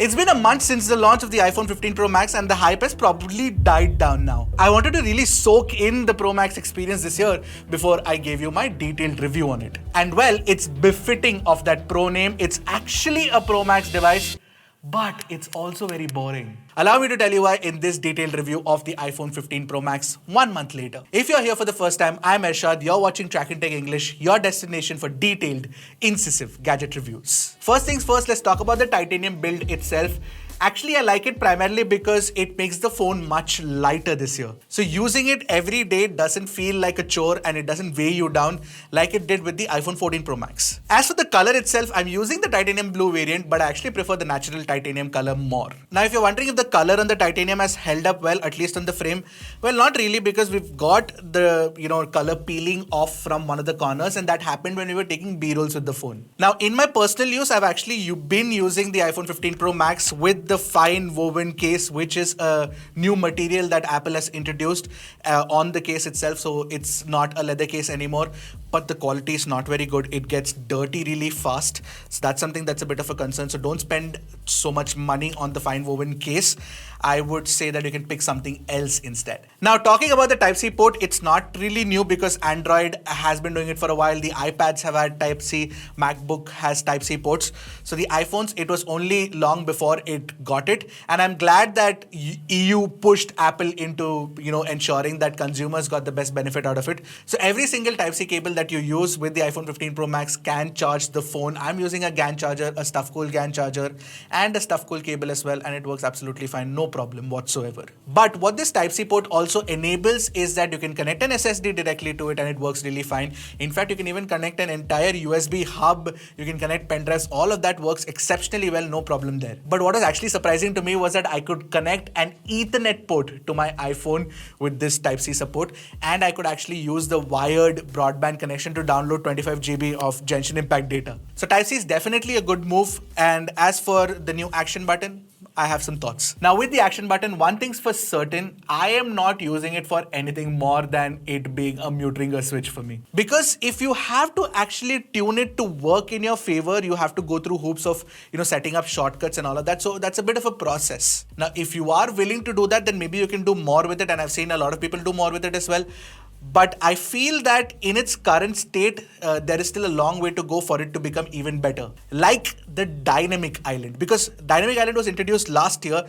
It's been a month since the launch of the iPhone 15 Pro Max and the hype has probably died down now. I wanted to really soak in the Pro Max experience this year before I gave you my detailed review on it. And well, it's befitting of that Pro name. It's actually a Pro Max device, but it's also very boring. Allow me to tell you why in this detailed review of the iPhone 15 Pro Max 1 month later. If you're here for the first time, I'm Ershad, you're watching Trakin Tech English, your destination for detailed, incisive gadget reviews. First things first, let's talk about the titanium build itself. Actually, I like it primarily because it makes the phone much lighter this year. So using it every day doesn't feel like a chore and it doesn't weigh you down like it did with the iPhone 14 Pro Max. As for the color itself, I'm using the titanium blue variant, but I actually prefer the natural titanium color more. Now, if you're wondering if the color on the titanium has held up well, at least on the frame, well, not really, because we've got the color peeling off from one of the corners, and that happened when we were taking B-rolls with the phone. Now, in my personal use, I've actually been using the iPhone 15 Pro Max with the fine woven case, which is a new material that Apple has introduced on the case itself. So it's not a leather case anymore, but the quality is not very good. It gets dirty really fast. So that's something that's a bit of a concern. So don't spend so much money on the fine woven case. I would say that you can pick something else instead. Now, talking about the Type-C port, it's not really new because Android has been doing it for a while. The iPads have had Type-C, MacBook has Type-C ports. So the iPhones, it was only long before it got it. And I'm glad that EU pushed Apple into, ensuring that consumers got the best benefit out of it. So every single Type-C cable that you use with the iPhone 15 Pro Max can charge the phone. I'm using a GAN charger, a StuffCool GAN charger, and a StuffCool cable as well, and it works absolutely fine, no problem whatsoever. But what this Type-C port also enables is that you can connect an SSD directly to it and it works really fine. In fact, you can even connect an entire USB hub, you can connect pen drives, all of that works exceptionally well, no problem there. But what was actually surprising to me was that I could connect an Ethernet port to my iPhone with this Type-C support, and I could actually use the wired broadband connection to download 25 GB of Genshin Impact data. So Type-C is definitely a good move, and as for the new action button, I have some thoughts. Now, with the action button, one thing's for certain, I am not using it for anything more than it being a mute ringer switch for me. Because if you have to actually tune it to work in your favor, you have to go through hoops of, setting up shortcuts and all of that. So that's a bit of a process. Now, if you are willing to do that, then maybe you can do more with it. And I've seen a lot of people do more with it as well. But I feel that in its current state, there is still a long way to go for it to become even better. Like the Dynamic Island, because Dynamic Island was introduced last year,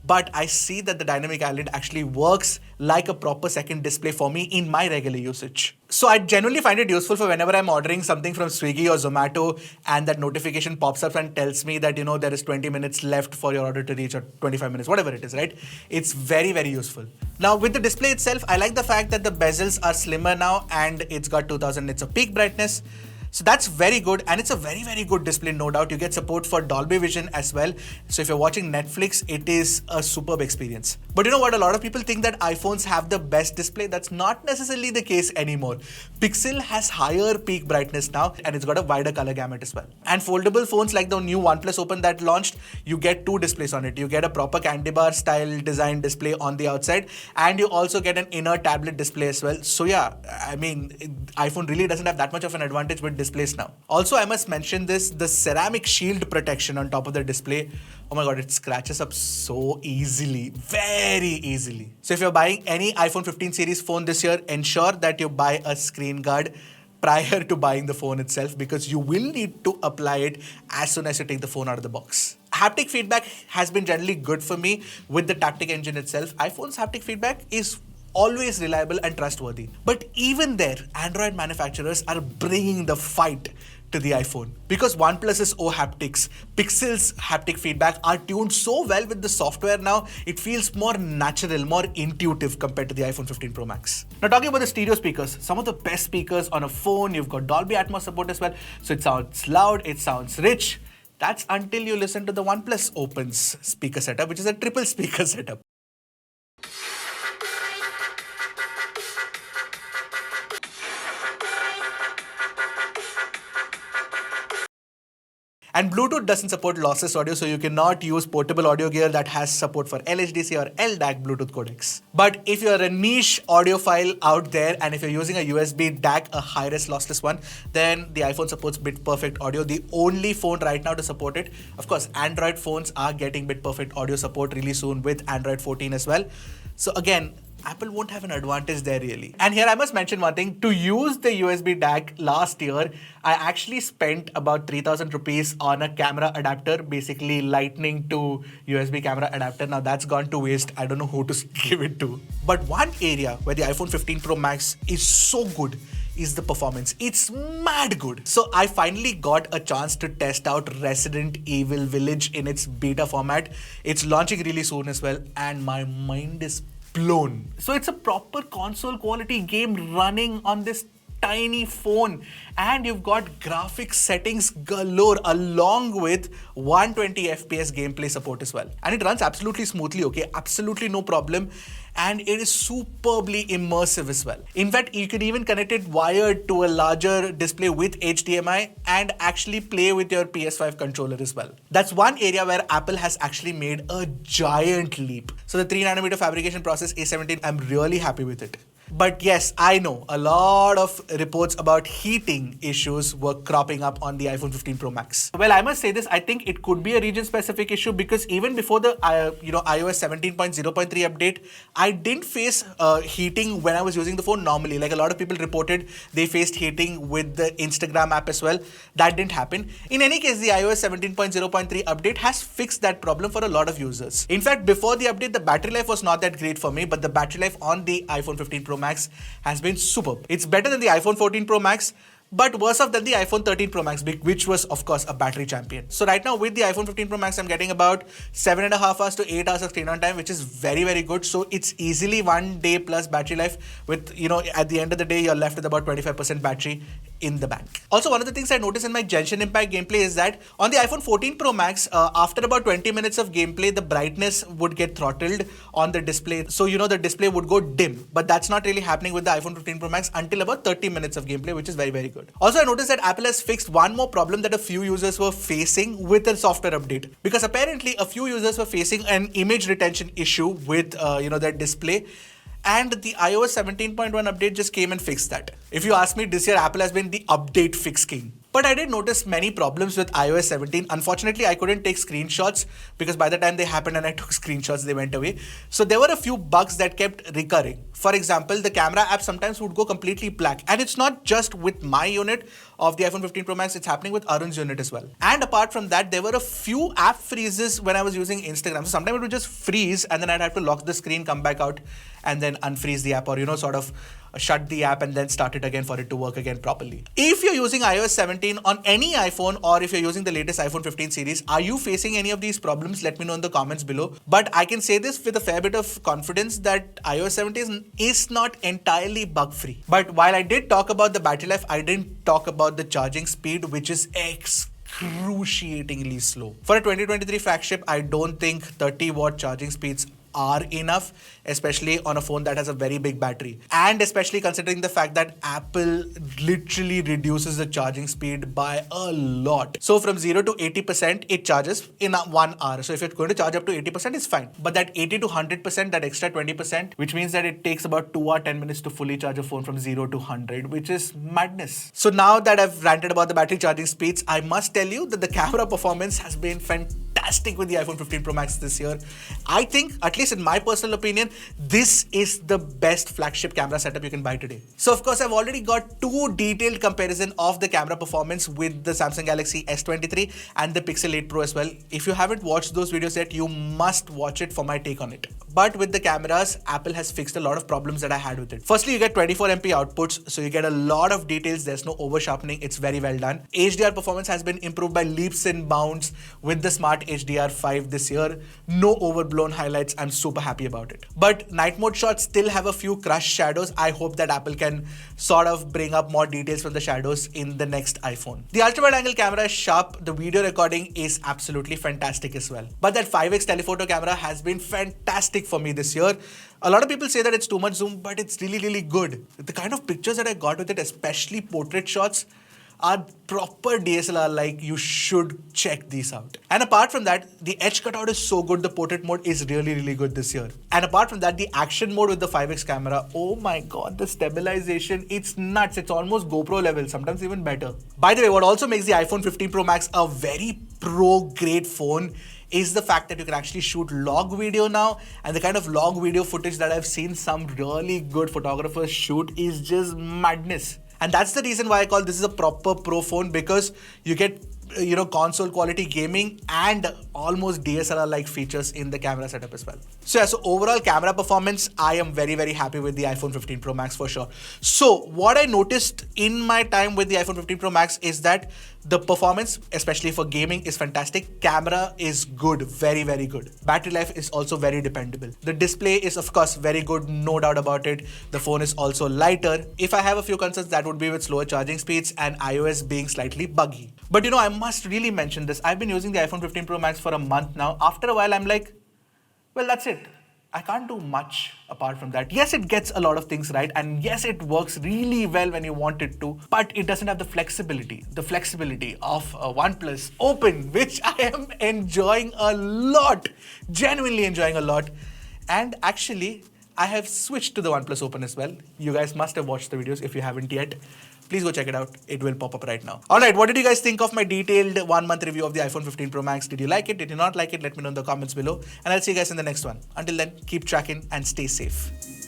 but I see that the Dynamic Island actually works like a proper second display for me in my regular usage. So I genuinely find it useful for whenever I'm ordering something from Swiggy or Zomato and that notification pops up and tells me that, there is 20 minutes left for your order to reach, or 25 minutes, whatever it is, right? It's very, very useful. Now, with the display itself, I like the fact that the bezels are slimmer now and it's got 2000 nits of peak brightness. So that's very good, and it's a very, very good display, no doubt. You get support for Dolby Vision as well. So if you're watching Netflix, it is a superb experience. But you know what? A lot of people think that iPhones have the best display. That's not necessarily the case anymore. Pixel has higher peak brightness now, and it's got a wider color gamut as well. And foldable phones like the new OnePlus Open that launched, you get two displays on it. You get a proper candy bar style design display on the outside, and you also get an inner tablet display as well. So yeah, I mean, iPhone really doesn't have that much of an advantage with displays now. Also, I must mention this, the ceramic shield protection on top of the display. Oh my god, it scratches up so easily, very easily. So if you're buying any iPhone 15 series phone this year, ensure that you buy a screen guard prior to buying the phone itself, because you will need to apply it as soon as you take the phone out of the box. Haptic feedback has been generally good for me with the Taptic engine itself. iPhone's haptic feedback is always reliable and trustworthy. But even there, Android manufacturers are bringing the fight to the iPhone, because OnePlus's haptics, Pixel's haptic feedback are tuned so well with the software now, it feels more natural, more intuitive compared to the iPhone 15 Pro Max. Now, talking about the stereo speakers, some of the best speakers on a phone. You've got Dolby Atmos support as well, so it sounds loud, it sounds rich. That's until you listen to the OnePlus Open's speaker setup, which is a triple speaker setup. And Bluetooth doesn't support lossless audio, so you cannot use portable audio gear that has support for LHDC or LDAC Bluetooth codecs. But if you're a niche audiophile out there, and if you're using a USB DAC, a high-res lossless one, then the iPhone supports BitPerfect audio, the only phone right now to support it. Of course, Android phones are getting BitPerfect audio support really soon with Android 14 as well. So again, Apple won't have an advantage there really. And here I must mention one thing. To use the USB DAC last year, I actually spent about 3,000 rupees on a camera adapter, basically lightning to USB camera adapter. Now that's gone to waste. I don't know who to give it to. But one area where the iPhone 15 Pro Max is so good is the performance. It's mad good. So I finally got a chance to test out Resident Evil Village in its beta format. It's launching really soon as well, and my mind is blown. So it's a proper console quality game running on this tiny phone, and you've got graphics settings galore along with 120 FPS gameplay support as well. And it runs absolutely smoothly, okay? Absolutely no problem. And it is superbly immersive as well. In fact, you can even connect it wired to a larger display with HDMI and actually play with your PS5 controller as well. That's one area where Apple has actually made a giant leap. So the 3nm fabrication process A17, I'm really happy with it. But yes, I know a lot of reports about heating issues were cropping up on the iPhone 15 Pro Max. Well, I must say this, I think it could be a region-specific issue because even before the iOS 17.0.3 update, I didn't face heating when I was using the phone normally. Like a lot of people reported they faced heating with the Instagram app as well. That didn't happen. In any case, the iOS 17.0.3 update has fixed that problem for a lot of users. In fact, before the update, the battery life was not that great for me, but the battery life on the iPhone 15 Pro Max has been superb. It's better than the iPhone 14 Pro Max, but worse off than the iPhone 13 Pro Max, which was of course a battery champion. So right now with the iPhone 15 Pro Max, I'm getting about 7.5 hours to 8 hours of screen on time, which is very, very good. So it's easily 1 day plus battery life with, at the end of the day, you're left with about 25% battery in the bank. Also, one of the things I noticed in my Genshin Impact gameplay is that on the iPhone 14 Pro Max, after about 20 minutes of gameplay, the brightness would get throttled on the display. So, the display would go dim, but that's not really happening with the iPhone 15 Pro Max until about 30 minutes of gameplay, which is very, very good. Also, I noticed that Apple has fixed one more problem that a few users were facing with the software update, because apparently a few users were facing an image retention issue with, their display. And the iOS 17.1 update just came and fixed that. If you ask me, this year Apple has been the update fix king. But I did notice many problems with iOS 17. Unfortunately, I couldn't take screenshots because by the time they happened and I took screenshots, they went away. So there were a few bugs that kept recurring. For example, the camera app sometimes would go completely black. And it's not just with my unit of the iPhone 15 Pro Max, it's happening with Arun's unit as well. And apart from that, there were a few app freezes when I was using Instagram. So sometimes it would just freeze and then I'd have to lock the screen, come back out and then unfreeze the app, or sort of shut the app and then start it again for it to work again properly. If you're using iOS 17 on any iPhone, or if you're using the latest iPhone 15 series, are you facing any of these problems? Let me know in the comments below. But I can say this with a fair bit of confidence that iOS 17 is not entirely bug-free. But while I did talk about the battery life, I didn't talk about the charging speed, which is excruciatingly slow. For a 2023 flagship, I don't think 30-watt charging speeds are enough, especially on a phone that has a very big battery, and especially considering the fact that Apple literally reduces the charging speed by a lot. So from 0 to 80%, it charges in 1 hour. So if you're going to charge up to 80%, it's fine. But that 80 to 100%, that extra 20%, which means that it takes about 2 or 10 minutes to fully charge a phone from 0 to 100, which is madness. So now that I've ranted about the battery charging speeds, I must tell you that the camera performance has been fantastic with the iPhone 15 Pro Max this year. I think, at least in my personal opinion, this is the best flagship camera setup you can buy today. So of course, I've already got 2 detailed comparison of the camera performance with the Samsung Galaxy S23 and the Pixel 8 Pro as well. If you haven't watched those videos yet, you must watch it for my take on it. But with the cameras, Apple has fixed a lot of problems that I had with it. Firstly, you get 24MP outputs, so you get a lot of details. There's no over sharpening. It's very well done. HDR performance has been improved by leaps and bounds with the Smart HDR5 this year. No overblown highlights. I'm super happy about it. But night mode shots still have a few crushed shadows. I hope that Apple can sort of bring up more details from the shadows in the next iPhone. The ultra-wide angle camera is sharp. The video recording is absolutely fantastic as well. But that 5x telephoto camera has been fantastic for me this year. A lot of people say that it's too much zoom, but it's really, really good. The kind of pictures that I got with it, especially portrait shots, are proper DSLR, like you should check these out. And apart from that, the edge cutout is so good, the portrait mode is really good this year. And apart from that, the action mode with the 5x camera, oh my god, the stabilization, it's nuts. It's almost GoPro level, sometimes even better. By the way, what also makes the iPhone 15 Pro Max a very pro grade phone is the fact that you can actually shoot log video now, and the kind of log video footage that I've seen some really good photographers shoot is just madness. And that's the reason why I call this is a proper pro phone, because you get console quality gaming and almost DSLR like features in the camera setup as well. So yeah, so overall camera performance, I am very happy with the iPhone 15 Pro Max for sure. So what I noticed in my time with the iPhone 15 Pro Max is that the performance, especially for gaming, is fantastic. Camera is good, very good. Battery life is also very dependable. The display is of course very good, no doubt about it. The phone is also lighter. If I have a few concerns, that would be with slower charging speeds and iOS being slightly buggy. But I must really mention this. I've been using the iPhone 15 Pro Max for a month now. After a while, I'm like, well, that's it. I can't do much apart from that. Yes, it gets a lot of things right, and yes, it works really well when you want it to, but it doesn't have the flexibility of a OnePlus Open, which I am enjoying a lot, genuinely enjoying a lot. And actually, I have switched to the OnePlus Open as well. You guys must have watched the videos if you haven't yet. Please go check it out. It will pop up right now. Alright, what did you guys think of my detailed 1 month review of the iPhone 15 Pro Max? Did you like it? Did you not like it? Let me know in the comments below. And I'll see you guys in the next one. Until then, keep tracking and stay safe.